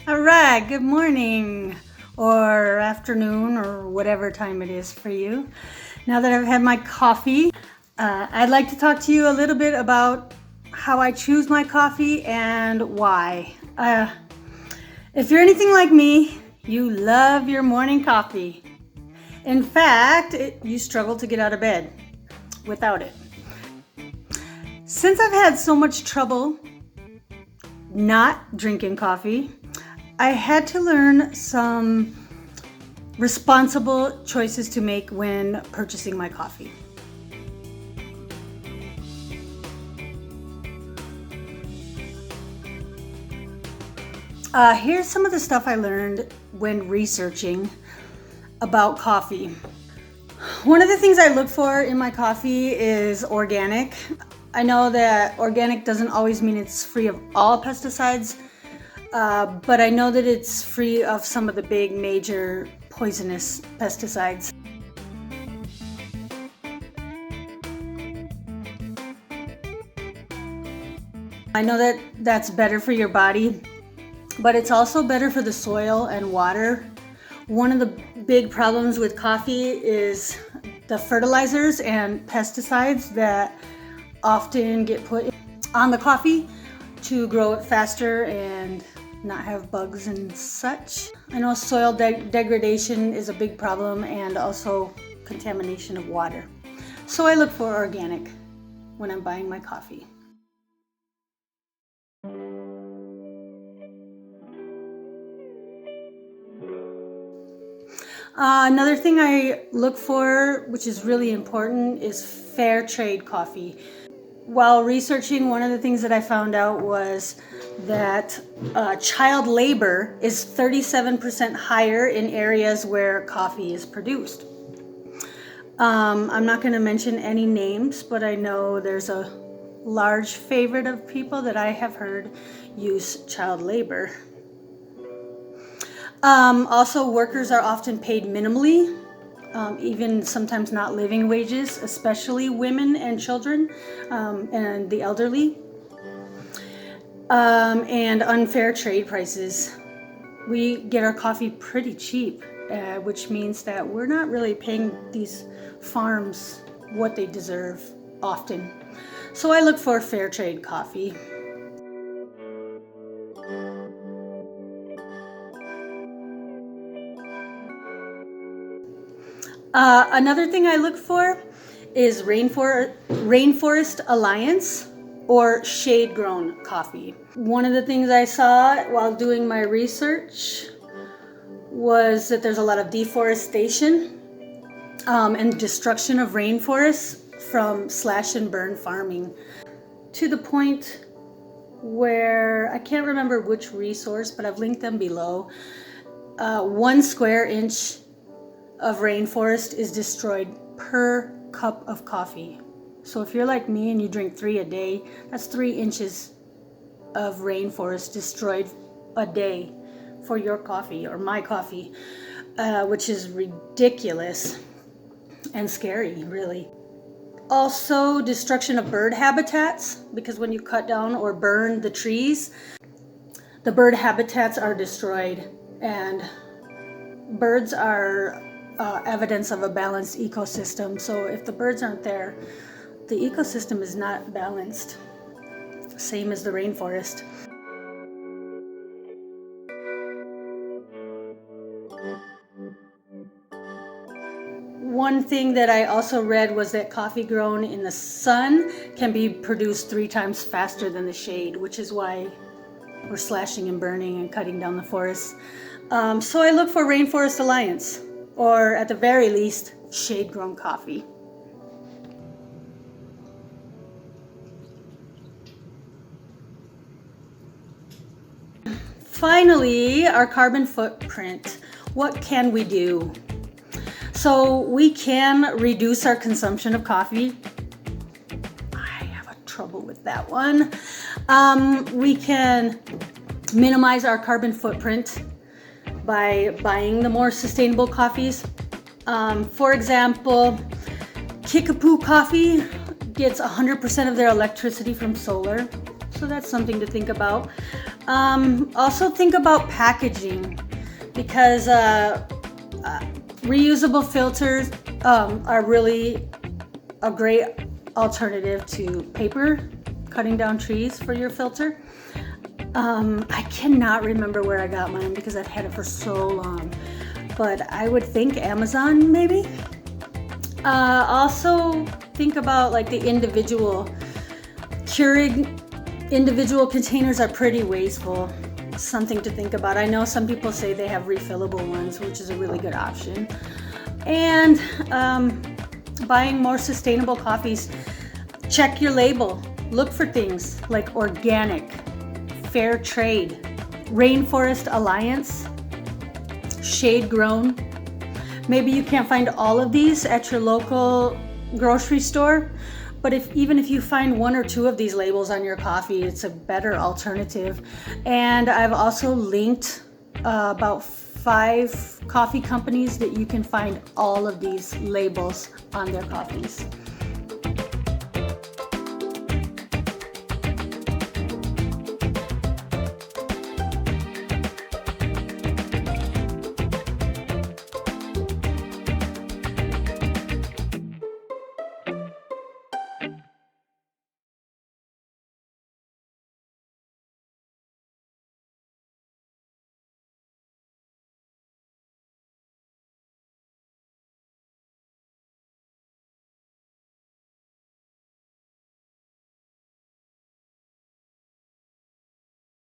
All right, good morning or afternoon or whatever time it is for you. Now that I've had my coffee, I'd like to talk to you a little bit about how I choose my coffee and why. If you're anything like me, you love your morning coffee. In fact, you struggle to get out of bed without it. Since I've had so much trouble not drinking coffee, I had to learn some responsible choices to make when purchasing my coffee. Here's some of the stuff I learned when researching about coffee. One of the things I look for in my coffee is organic. I know that organic doesn't always mean it's free of all pesticides, but I know that it's free of some of the big major poisonous pesticides. I know that that's better for your body, but it's also better for the soil and water. One of the big problems with coffee is the fertilizers and pesticides that often get put on the coffee to grow it faster and not have bugs and such. I know soil degradation is a big problem and also contamination of water. So I look for organic when I'm buying my coffee. Another thing I look for, which is really important, is fair trade coffee. While researching, one of the things that I found out was that child labor is 37% higher in areas where coffee is produced. I'm not going to mention any names, but I know there's a large favorite of people that I have heard use child labor. Also, workers are often paid minimally, even sometimes not living wages, especially women and children and the elderly. And unfair trade prices. We get our coffee pretty cheap, which means that we're not really paying these farms what they deserve often. So I look for fair trade coffee. Another thing I look for is Rainforest Alliance or shade-grown coffee. One of the things I saw while doing my research was that there's a lot of deforestation and destruction of rainforests from slash and burn farming, to the point where I can't remember which resource, but I've linked them below. 1 square inch of rainforest is destroyed per cup of coffee. So if you're like me and you drink 3 a day, that's 3 inches of rainforest destroyed a day for your coffee or my coffee, which is ridiculous and scary, really. Also, destruction of bird habitats, because when you cut down or burn the trees, the bird habitats are destroyed, and birds are evidence of a balanced ecosystem. So if the birds aren't there, the ecosystem is not balanced. Same as the rainforest. One thing that I also read was that coffee grown in the sun can be produced 3 times faster than the shade, which is why we're slashing and burning and cutting down the forests. So I look for Rainforest Alliance, or at the very least, shade-grown coffee. Finally, our carbon footprint. What can we do? So we can reduce our consumption of coffee. I have a trouble with that one. We can minimize our carbon footprint by buying the more sustainable coffees. For example, Kickapoo coffee gets 100% of their electricity from solar. So that's something to think about. Also think about packaging, because reusable filters are really a great alternative to paper, cutting down trees for your filter. I cannot remember where I got mine because I've had it for so long, but I would think Amazon maybe. Also think about like the individual Keurig individual containers are pretty wasteful. Something to think about. I know some people say they have refillable ones, which is a really good option. And buying more sustainable coffees, check your label. Look for things like organic, fair trade, Rainforest Alliance, shade grown. Maybe you can't find all of these at your local grocery store, but even if you find one or two of these labels on your coffee, it's a better alternative. And I've also linked about 5 coffee companies that you can find all of these labels on their coffees.